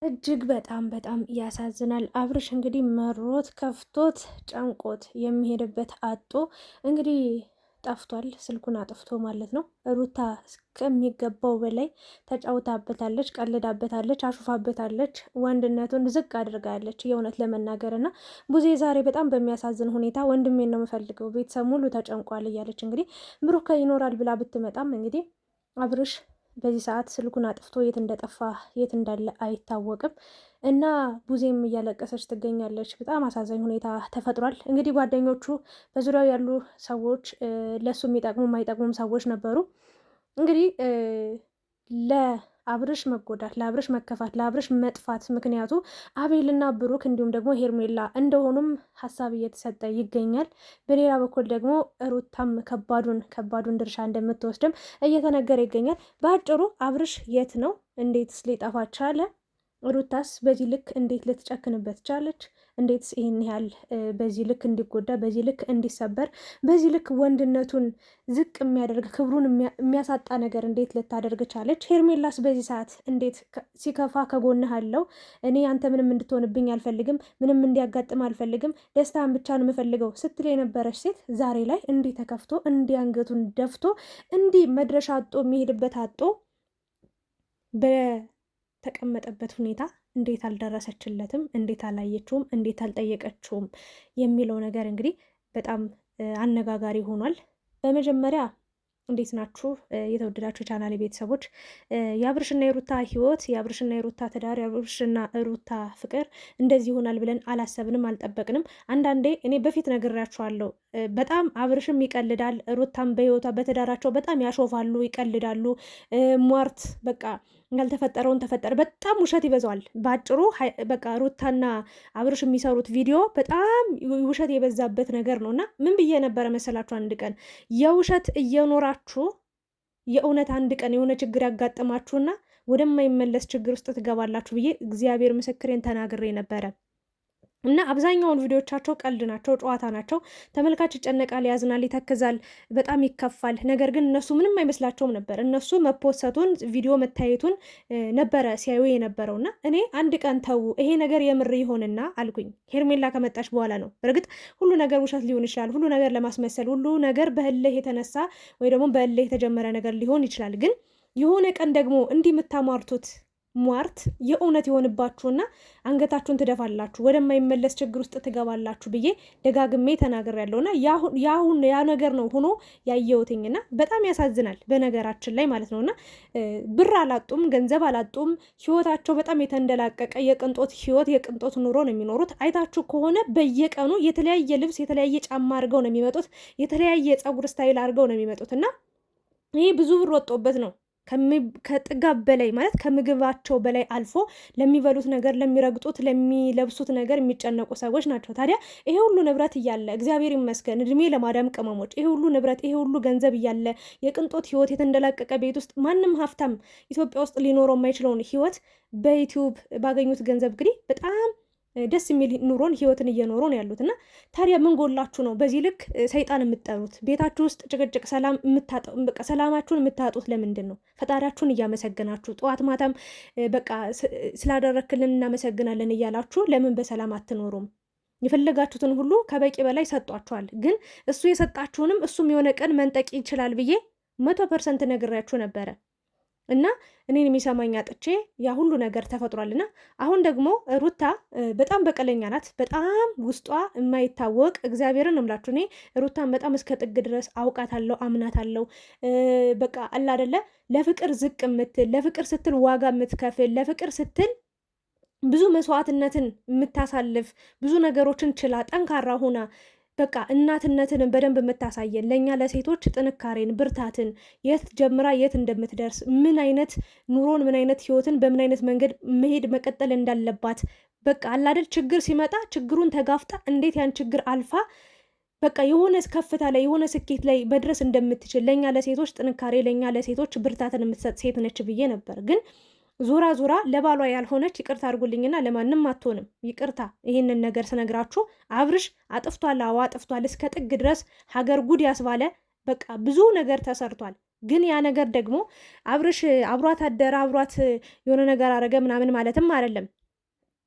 እጅግ በጣም ያሳዝናል። አብርሽ እንግዲህ መሮት ከፍቶት ጨንቆት የሚሄድበት አጦ እንግዲህ ጠፍቷል። ስልኩን አጥፍቶ ማለት ነው። ሩታ ከሚገባው በላይ ተጫውታበታለች፣ ቀልዳበታለች፣ አሹፋበታለች። ወንድነቱን ዝቅ አድርጋለች የእውነት ለመናገር እና ቡዜ ዛሬ በጣም በሚያሳዝን ሁኔታ ወንድሜን ነው የምፈልገው ቤተሰብ ሙሉ ተጨንቋል እያለች እንግዲህ ብሩክ ይኖራል ብላ ብትመጣም እንግዲህ አብርሽ በዚህ ሰዓት ስልኩን አጥፍቶ የት እንደጠፋ የት እንዳለ አይታወቅም። እና ቡዜም እያለቀሰች ትገኛለች። በጣም አሳዛኝ ሁኔታ ተፈጥሯል። እንግዲህ ጓደኞቹ በዙሪያው ያሉ ሰዎች ለእሱ የሚጠቅሙ የማይጠቅሙም ሰዎች ነበሩ። እንግዲህ ለአብርሽ መጎዳት፣ ለአብርሽ መከፋት፣ ለአብርሽ መጥፋት ምክንያቱ አቤልና ብሩክ እንዲሁም ደግሞ ሄርሜላ እንደሆኑም ሀሳብ እየተሰጠ ይገኛል። በሌላ በኩል ደግሞ ሩታም ከባዱን ድርሻ እንደምትወስድም እየተነገረ ይገኛል። በአጭሩ አብርሽ የት ነው? እንዴትስ ሊጠፋ ቻለ? ሩታስ በዚህ ልክ እንዴት ልትጨክንበት ቻለች? እንዴትስ ይህን ያህል በዚህ ልክ እንዲጎዳ፣ በዚህ ልክ እንዲሰበር፣ በዚህ ልክ ወንድነቱን ዝቅ የሚያደርግ ክብሩን የሚያሳጣ ነገር እንዴት ልታደርግ ቻለች? ሄርሜላስ በዚህ ሰዓት እንዴት ሲከፋ ከጎንህ አለው፣ እኔ አንተ ምንም እንድትሆንብኝ አልፈልግም፣ ምንም እንዲያጋጥም አልፈልግም፣ ደስታን ብቻ ነው የምፈልገው ስትል የነበረች ሴት ዛሬ ላይ እንዲህ ተከፍቶ እንዲህ አንገቱን ደፍቶ እንዲህ መድረሻ አጦ የሚሄድበት አጦ ተቀመጠበት ሁኔታ እንዴት አልደረሰችለትም? እንዴት አላየችውም? እንዴት አልጠየቀችውም? የሚለው ነገር እንግዲህ በጣም አነጋጋሪ ሆኗል። በመጀመሪያ እንዴት ናችሁ የተወደዳችሁ ቻናሌ ቤተሰቦች? የአብርሽና የሩታ ህይወት፣ የአብርሽና የሩታ ትዳር፣ የአብርሽና ሩታ ፍቅር እንደዚህ ይሆናል ብለን አላሰብንም፣ አልጠበቅንም። አንዳንዴ እኔ በፊት ነግሬያችኋለሁ። በጣም አብርሽም ይቀልዳል፣ ሩታም በህይወቷ በትዳራቸው በጣም ያሾፋሉ፣ ይቀልዳሉ። ሟርት በቃ ያልተፈጠረውን ተፈጠረ። በጣም ውሸት ይበዛዋል። በአጭሩ በቃ ሩታና አብርሽ የሚሰሩት ቪዲዮ በጣም ውሸት የበዛበት ነገር ነው። እና ምን ብዬ ነበረ መሰላችሁ? አንድ ቀን የውሸት እየኖራችሁ የእውነት አንድ ቀን የሆነ ችግር ያጋጥማችሁና ወደማይመለስ ችግር ውስጥ ትገባላችሁ ብዬ እግዚአብሔር ምስክሬን ተናግሬ ነበረ። እና አብዛኛውን ቪዲዮቻቸው ቀልድ ናቸው፣ ጨዋታ ናቸው። ተመልካች ይጨነቃል፣ ያዝናል፣ ይተክዛል፣ በጣም ይከፋል። ነገር ግን እነሱ ምንም አይመስላቸውም ነበር። እነሱ መፖሰቱን ቪዲዮ መታየቱን ነበረ ሲያዩ የነበረው። እና እኔ አንድ ቀን ተው ይሄ ነገር የምር ይሆንና አልኩኝ። ሄርሜላ ከመጣች በኋላ ነው። በእርግጥ ሁሉ ነገር ውሸት ሊሆን ይችላል፣ ሁሉ ነገር ለማስመሰል፣ ሁሉ ነገር በእልህ የተነሳ ወይ ደግሞ በእልህ የተጀመረ ነገር ሊሆን ይችላል። ግን የሆነ ቀን ደግሞ እንዲህ የምታሟርቱት ሟርት የእውነት የሆንባችሁና አንገታችሁን ትደፋላችሁ፣ ወደማይመለስ ችግር ውስጥ ትገባላችሁ ብዬ ደጋግሜ ተናግሬያለሁና ያ ነገር ነው ሆኖ ያየሁትኝና በጣም ያሳዝናል። በነገራችን ላይ ማለት ነውና ብር አላጡም፣ ገንዘብ አላጡም። ህይወታቸው በጣም የተንደላቀቀ የቅንጦት ህይወት፣ የቅንጦት ኑሮ ነው የሚኖሩት። አይታችሁ ከሆነ በየቀኑ የተለያየ ልብስ፣ የተለያየ ጫማ አድርገው ነው የሚመጡት፣ የተለያየ ፀጉር ስታይል አድርገው ነው የሚመጡት። እና ይሄ ብዙ ብር ወጦበት ነው ከጥጋብ በላይ ማለት ከምግባቸው በላይ አልፎ ለሚበሉት ነገር፣ ለሚረግጡት፣ ለሚለብሱት ነገር የሚጨነቁ ሰዎች ናቸው። ታዲያ ይሄ ሁሉ ንብረት እያለ እግዚአብሔር ይመስገን እድሜ ለማዳም ቅመሞች፣ ይሄ ሁሉ ንብረት፣ ይሄ ሁሉ ገንዘብ እያለ የቅንጦት ህይወት የተንደላቀቀ ቤት ውስጥ ማንም ሀብታም ኢትዮጵያ ውስጥ ሊኖረው የማይችለውን ህይወት በዩቲዩብ ባገኙት ገንዘብ እንግዲህ በጣም ደስ የሚል ኑሮን ህይወትን እየኖሩ ነው ያሉት። እና ታዲያ ምን ጎላችሁ ነው በዚህ ልክ ሰይጣን የምትጠሩት? ቤታችሁ ውስጥ ጭቅጭቅ፣ ሰላማችሁን የምታጡት ለምንድን ነው? ፈጣሪያችሁን እያመሰገናችሁ ጠዋት ማታም በቃ ስላደረክልን እናመሰግናለን እያላችሁ ለምን በሰላም አትኖሩም? የፈለጋችሁትን ሁሉ ከበቂ በላይ ሰጧችኋል። ግን እሱ የሰጣችሁንም እሱም የሆነ ቀን መንጠቅ ይችላል ብዬ 100% ነግሬያችሁ ነበረ። እና እኔን የሚሰማኝ አጥቼ ያ ሁሉ ነገር ተፈጥሯልና አሁን ደግሞ ሩታ በጣም በቀለኛ ናት። በጣም ውስጧ የማይታወቅ እግዚአብሔርን እምላችሁ እኔ ሩታን በጣም እስከ ጥግ ድረስ አውቃታለሁ፣ አምናታለሁ። በቃ አላ አይደለ ለፍቅር ዝቅ የምትል ለፍቅር ስትል ዋጋ የምትከፍል ለፍቅር ስትል ብዙ መስዋዕትነትን የምታሳልፍ ብዙ ነገሮችን ችላ ጠንካራ ሆና በቃ እናትነትን በደንብ የምታሳየን ለእኛ ለሴቶች ጥንካሬን፣ ብርታትን የት ጀምራ የት እንደምትደርስ ምን አይነት ኑሮን ምን አይነት ህይወትን በምን አይነት መንገድ መሄድ መቀጠል እንዳለባት በቃ አላደል ችግር ሲመጣ ችግሩን ተጋፍጣ እንዴት ያን ችግር አልፋ በቃ የሆነ ከፍታ ላይ የሆነ ስኬት ላይ መድረስ እንደምትችል ለእኛ ለሴቶች ጥንካሬ ለእኛ ለሴቶች ብርታትን የምትሰጥ ሴት ነች ብዬ ነበር። ግን ዙራ ለባሏ ያልሆነች ይቅርታ አድርጉልኝና ለማንም አትሆንም። ይቅርታ ይህንን ነገር ስነግራችሁ አብርሽ አጥፍቷል። አዎ አጥፍቷል። እስከ ጥግ ድረስ ሀገር ጉድ ያስባለ በቃ ብዙ ነገር ተሰርቷል። ግን ያ ነገር ደግሞ አብርሽ አብሯት አደረ፣ አብሯት የሆነ ነገር አረገ ምናምን ማለትም አይደለም።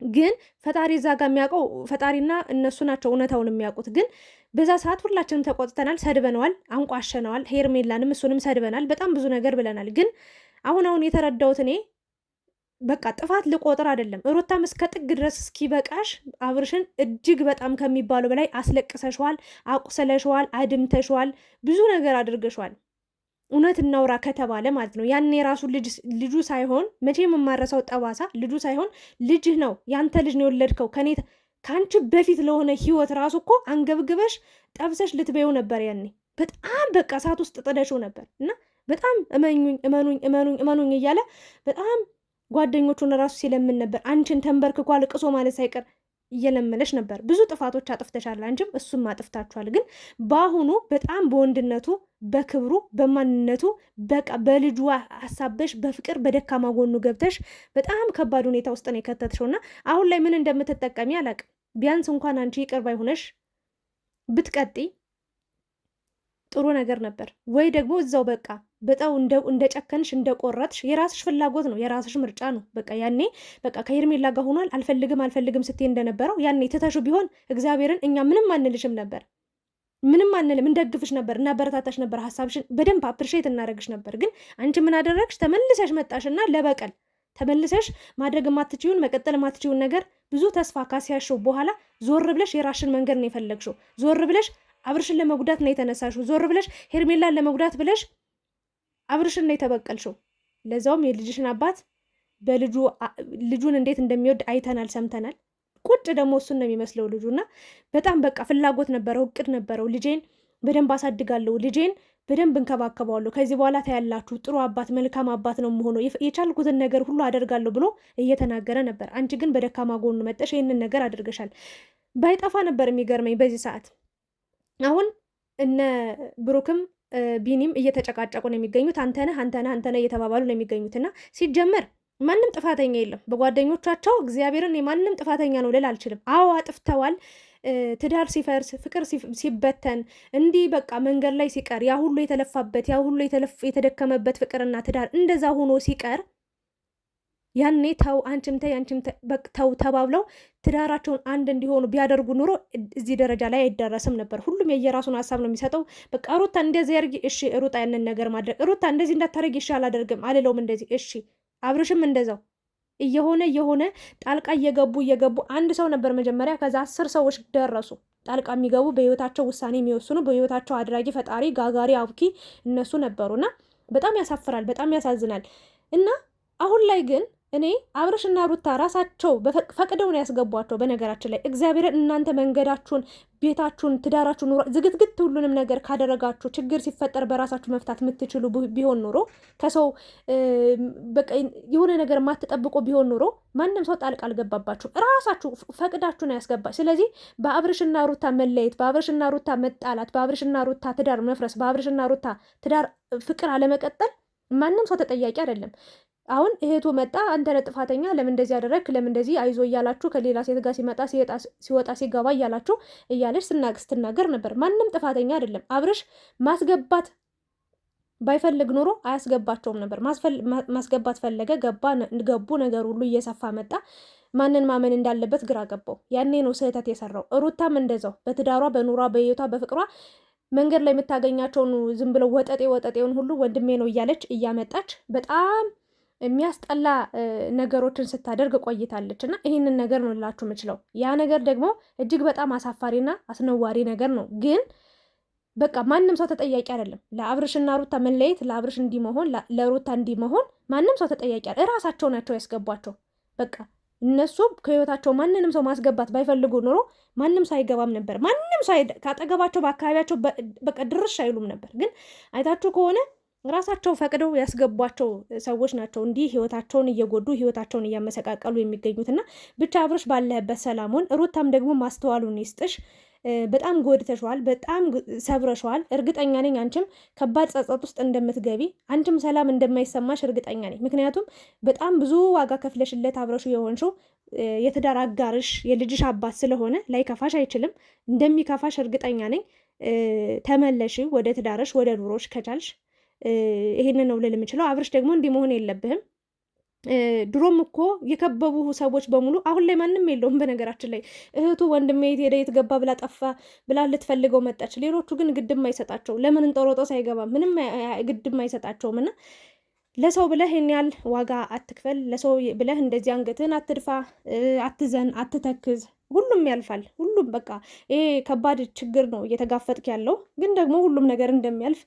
ግን ፈጣሪ እዛ ጋር የሚያውቀው ፈጣሪና እነሱ ናቸው እውነታውን የሚያውቁት። ግን በዛ ሰዓት ሁላችንም ተቆጥተናል፣ ሰድበነዋል፣ አንቋሸነዋል። ሄርሜላንም እሱንም ሰድበናል፣ በጣም ብዙ ነገር ብለናል። ግን አሁን የተረዳሁት እኔ በቃ ጥፋት ልቆጥር አይደለም። ሩታም እስከ ጥግ ድረስ እስኪበቃሽ አብርሽን እጅግ በጣም ከሚባሉ በላይ አስለቅሰሸዋል፣ አቁሰለሸዋል፣ አድምተሸዋል፣ ብዙ ነገር አድርገሸዋል። እውነት እናውራ ከተባለ ማለት ነው። ያኔ የራሱ ልጁ ሳይሆን መቼም የማረሰው ጠባሳ ልጁ ሳይሆን ልጅህ ነው፣ ያንተ ልጅ ነው የወለድከው። ከአንቺ በፊት ለሆነ ህይወት ራሱ እኮ አንገብግበሽ ጠብሰሽ ልትበይው ነበር። ያኔ በጣም በቃ እሳት ውስጥ ጥደሽው ነበር እና በጣም እመኑኝ እመኑኝ እመኑኝ እመኑኝ እያለ በጣም ጓደኞቹን ራሱ ሲለምን ነበር። አንቺን ተንበርክኮ አልቅሶ ማለት ሳይቀር እየለመነሽ ነበር። ብዙ ጥፋቶች አጥፍተሻል፣ አንቺም እሱም አጥፍታችኋል። ግን በአሁኑ በጣም በወንድነቱ በክብሩ በማንነቱ በቃ በልጁ ሀሳበሽ በፍቅር በደካማ ጎኑ ገብተሽ በጣም ከባድ ሁኔታ ውስጥ ነው የከተትሽው እና አሁን ላይ ምን እንደምትጠቀሚ አላቅም። ቢያንስ እንኳን አንቺ ይቅር ባይ ሆነሽ ብትቀጥይ ጥሩ ነገር ነበር። ወይ ደግሞ እዛው በቃ በጣው እንደ ጨከንሽ እንደ ቆረጥሽ የራስሽ ፍላጎት ነው፣ የራስሽ ምርጫ ነው። በቃ ያኔ በቃ ከሄርሜላ ጋር ሆኗል አልፈልግም ስትይ እንደነበረው ያኔ ትተሹ ቢሆን እግዚአብሔርን እኛ ምንም አንልሽም ነበር፣ ምንም አንልም፣ እንደግፍሽ ነበር፣ እናበረታታሽ ነበር፣ ሀሳብሽን በደንብ አፕሪሼት እናደረግሽ ነበር። ግን አንቺ ምን አደረግሽ? ተመልሰሽ መጣሽና ለበቀል ተመልሰሽ ማድረግ ማትችይውን መቀጠል ማትችይውን ነገር ብዙ ተስፋ ካሲያሽው በኋላ ዞር ብለሽ የራስሽን መንገድ ነው የፈለግሽው። ዞር ብለሽ አብርሽን ለመጉዳት ነው የተነሳሽው። ዞር ብለሽ ሄርሜላን ለመጉዳት ብለሽ አብርሽን ነው የተበቀልሽው። ለዛውም የልጅሽን አባት ልጁን እንዴት እንደሚወድ አይተናል፣ ሰምተናል። ቁጭ ደግሞ እሱን ነው የሚመስለው ልጁና በጣም በቃ ፍላጎት ነበረው፣ እቅድ ነበረው። ልጄን በደንብ አሳድጋለሁ፣ ልጄን በደንብ እንከባከባለሁ፣ ከዚህ በኋላ ታያላችሁ፣ ጥሩ አባት መልካም አባት ነው የምሆነው፣ የቻልኩትን ነገር ሁሉ አደርጋለሁ ብሎ እየተናገረ ነበር። አንቺ ግን በደካማ ጎኑ መጠሽ ይህንን ነገር አድርገሻል። ባይጠፋ ነበር የሚገርመኝ በዚህ ሰዓት። አሁን እነ ብሩክም ቢኒም እየተጨቃጨቁ ነው የሚገኙት። አንተነህ እየተባባሉ ነው የሚገኙት እና ሲጀመር ማንም ጥፋተኛ የለም በጓደኞቻቸው። እግዚአብሔርን የማንም ጥፋተኛ ነው ልል አልችልም። አዎ አጥፍተዋል። ትዳር ሲፈርስ ፍቅር ሲበተን እንዲህ በቃ መንገድ ላይ ሲቀር ያ ሁሉ የተለፋበት ያ ሁሉ የተደከመበት ፍቅርና ትዳር እንደዛ ሆኖ ሲቀር ያኔ ተው አንቺም ተው ተባብለው ትዳራቸውን አንድ እንዲሆኑ ቢያደርጉ ኑሮ እዚህ ደረጃ ላይ አይደረስም ነበር። ሁሉም የየራሱን ሀሳብ ነው የሚሰጠው። በቃ ሩታ እንደዚህ ያርጊ፣ እሺ ሩታ ያንን ነገር ማድረግ፣ ሩታ እንደዚህ እንዳታረጊ፣ እሺ አላደርግም አልለውም እንደዚህ፣ እሺ አብርሽም እንደዛው እየሆነ ጣልቃ እየገቡ አንድ ሰው ነበር መጀመሪያ፣ ከዛ 10 ሰዎች ደረሱ ጣልቃ የሚገቡ በህይወታቸው ውሳኔ የሚወስኑ በህይወታቸው አድራጊ ፈጣሪ ጋጋሪ አብኪ እነሱ ነበሩና በጣም ያሳፍራል፣ በጣም ያሳዝናል። እና አሁን ላይ ግን እኔ አብርሽና ሩታ ራሳቸው ፈቅደው ነው ያስገቧቸው። በነገራችን ላይ እግዚአብሔርን እናንተ መንገዳችሁን፣ ቤታችሁን፣ ትዳራችሁን ዝግትግት ሁሉንም ነገር ካደረጋችሁ ችግር ሲፈጠር በራሳችሁ መፍታት የምትችሉ ቢሆን ኖሮ ከሰው በቃ የሆነ ነገር የማትጠብቁ ቢሆን ኖሮ ማንም ሰው ጣልቃ አልገባባችሁ። ራሳችሁ ፈቅዳችሁ ነው ያስገባች። ስለዚህ በአብርሽና ሩታ መለየት፣ በአብርሽና ሩታ መጣላት፣ በአብርሽና ሩታ ትዳር መፍረስ፣ በአብርሽና ሩታ ትዳር ፍቅር አለመቀጠል ማንም ሰው ተጠያቂ አይደለም። አሁን እህቱ መጣ አንተ ነህ ጥፋተኛ፣ ለምን እንደዚህ ያደረግክ፣ ለምን እንደዚህ አይዞ እያላችሁ ከሌላ ሴት ጋር ሲወጣ ሲገባ እያላችሁ እያለች ስትናገር ነበር። ማንም ጥፋተኛ አይደለም። አብርሽ ማስገባት ባይፈልግ ኖሮ አያስገባቸውም ነበር። ማስገባት ፈለገ፣ ገቡ። ነገር ሁሉ እየሰፋ መጣ። ማንን ማመን እንዳለበት ግራ ገባው። ያኔ ነው ስህተት የሰራው። ሩታም እንደዛው በትዳሯ በኑሯ በህይወቷ በፍቅሯ መንገድ ላይ የምታገኛቸውን ዝም ብለው ወጠጤውን ሁሉ ወንድሜ ነው እያለች እያመጣች በጣም የሚያስጠላ ነገሮችን ስታደርግ ቆይታለች። እና ይህንን ነገር ነው ልላችሁ የምችለው። ያ ነገር ደግሞ እጅግ በጣም አሳፋሪና አስነዋሪ ነገር ነው። ግን በቃ ማንም ሰው ተጠያቂ አይደለም። ለአብርሽና ሩታ መለየት፣ ለአብርሽ እንዲመሆን፣ ለሩታ እንዲመሆን ማንም ሰው ተጠያቂ አይደለም። እራሳቸው ናቸው ያስገቧቸው። በቃ እነሱ ከህይወታቸው ማንንም ሰው ማስገባት ባይፈልጉ ኖሮ ማንም ሰው አይገባም ነበር። ማንም ሰው ካጠገባቸው በአካባቢያቸው በቃ ድርሽ አይሉም ነበር። ግን አይታችሁ ከሆነ ራሳቸው ፈቅደው ያስገቧቸው ሰዎች ናቸው እንዲህ ህይወታቸውን እየጎዱ ህይወታቸውን እያመሰቃቀሉ የሚገኙትና ብቻ አብርሽ ባለህበት ሰላሙን፣ ሩታም ደግሞ ማስተዋሉን ይስጥሽ። በጣም ጎድተሸዋል፣ በጣም ሰብረሸዋል። እርግጠኛ ነኝ አንቺም ከባድ ጸጸት ውስጥ እንደምትገቢ፣ አንቺም ሰላም እንደማይሰማሽ እርግጠኛ ነኝ። ምክንያቱም በጣም ብዙ ዋጋ ከፍለሽለት አብረሹ የሆንሽው የትዳር አጋርሽ የልጅሽ አባት ስለሆነ ላይከፋሽ አይችልም። እንደሚከፋሽ እርግጠኛ ነኝ። ተመለሽ ወደ ትዳርሽ ወደ ኑሮሽ ከቻልሽ ይሄንን ነው ልል የምችለው። አብርሽ ደግሞ እንዲህ መሆን የለብህም። ድሮም እኮ የከበቡ ሰዎች በሙሉ አሁን ላይ ማንም የለውም። በነገራችን ላይ እህቱ ወንድሜ የት ሄደ የት ገባ ብላ ጠፋ ብላ ልትፈልገው መጣች። ሌሎቹ ግን ግድም አይሰጣቸው። ለምን እንጦሮጦስ አይገባም? ምንም ግድም አይሰጣቸውም። እና ለሰው ብለህ ይህን ያህል ዋጋ አትክፈል። ለሰው ብለህ እንደዚህ አንገትህን አትድፋ፣ አትዘን፣ አትተክዝ። ሁሉም ያልፋል። ሁሉም በቃ ይሄ ከባድ ችግር ነው እየተጋፈጥክ ያለው፣ ግን ደግሞ ሁሉም ነገር እንደሚያልፍ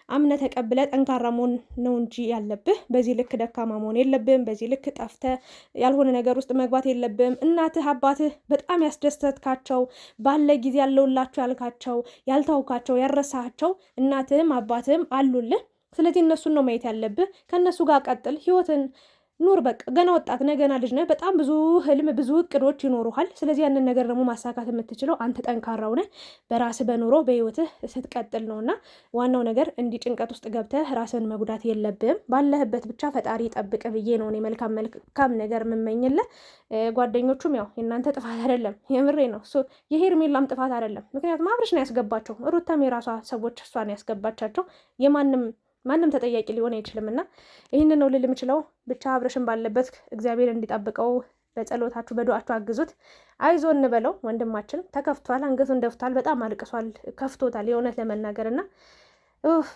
አምነ ተቀብለ ጠንካራ መሆን ነው እንጂ ያለብህ። በዚህ ልክ ደካማ መሆን የለብህም። በዚህ ልክ ጠፍተ ያልሆነ ነገር ውስጥ መግባት የለብህም። እናትህ አባትህ በጣም ያስደሰትካቸው ባለ ጊዜ ያለውላቸው ያልካቸው ያልታውካቸው ያረሳቸው እናትህም አባትህም አሉልህ። ስለዚህ እነሱን ነው ማየት ያለብህ። ከእነሱ ጋር ቀጥል፣ ህይወትን ኑር። በቃ ገና ወጣት ነህ፣ ገና ልጅ ነህ። በጣም ብዙ ህልም፣ ብዙ እቅዶች ይኖሩሃል። ስለዚህ ያንን ነገር ደግሞ ማሳካት የምትችለው አንተ ጠንካራው ነህ በራስህ በኑሮ በህይወትህ ስትቀጥል ነው። እና ዋናው ነገር እንዲህ ጭንቀት ውስጥ ገብተህ ራስን መጉዳት የለብህም። ባለህበት ብቻ ፈጣሪ ጠብቅ ብዬ ነው እኔ መልካም ነገር የምመኝልህ። ጓደኞቹም ያው የእናንተ ጥፋት አይደለም፣ የምሬ ነው። የሄርሜላም ጥፋት አይደለም። ምክንያቱም አብርሽ ነው ያስገባቸው። ሩታም የራሷ ሰዎች እሷ ነው ያስገባቻቸው። ማንም ተጠያቂ ሊሆን አይችልም። እና ይህንን ነው ልል የምችለው። ብቻ አብርሽን ባለበት እግዚአብሔር እንዲጠብቀው በጸሎታችሁ በዱዓችሁ አግዙት። አይዞ እንበለው። ወንድማችን ተከፍቷል፣ አንገቱን ደፍቷል፣ በጣም አልቅሷል፣ ከፍቶታል የእውነት ለመናገር እና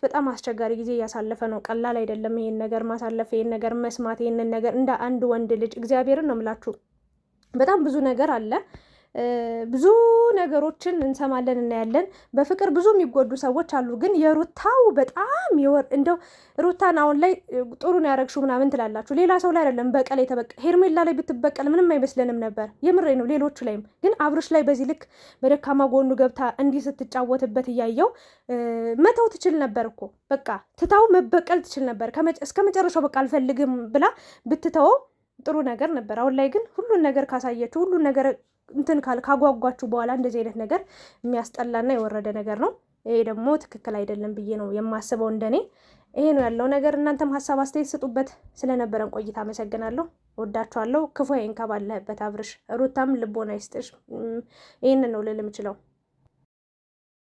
በጣም አስቸጋሪ ጊዜ እያሳለፈ ነው። ቀላል አይደለም ይሄን ነገር ማሳለፍ፣ ይሄን ነገር መስማት፣ ይሄንን ነገር እንደ አንድ ወንድ ልጅ እግዚአብሔርን ነው የምላችሁ። በጣም ብዙ ነገር አለ። ብዙ ነገሮችን እንሰማለን እናያለን። በፍቅር ብዙ የሚጎዱ ሰዎች አሉ። ግን የሩታው በጣም እንደው ሩታን አሁን ላይ ጥሩ ነው ያረግሽው ምናምን ትላላችሁ። ሌላ ሰው ላይ አይደለም በቀል ሄርሜላ ላይ ብትበቀል ምንም አይመስለንም ነበር። የምሬ ነው። ሌሎቹ ላይም ግን አብርሽ ላይ በዚህ ልክ በደካማ ጎኑ ገብታ እንዲህ ስትጫወትበት እያየው መተው ትችል ነበር እኮ በቃ ትታው መበቀል ትችል ነበር። እስከ መጨረሻው በቃ አልፈልግም ብላ ብትተወው ጥሩ ነገር ነበር። አሁን ላይ ግን ሁሉን ነገር ካሳየችው ሁሉን ነገር እንትን ካጓጓችሁ በኋላ እንደዚህ አይነት ነገር የሚያስጠላና የወረደ ነገር ነው። ይሄ ደግሞ ትክክል አይደለም ብዬ ነው የማስበው እንደኔ። ይሄ ነው ያለው ነገር። እናንተም ሀሳብ አስተያየት ስጡበት። ስለነበረን ቆይታ አመሰግናለሁ። ወዳችኋለሁ። ክፉ አይንካ ባለህበት አብርሽ። ሩታም ልቦና ይስጥሽ። ይህንን ነው ልል የምችለው።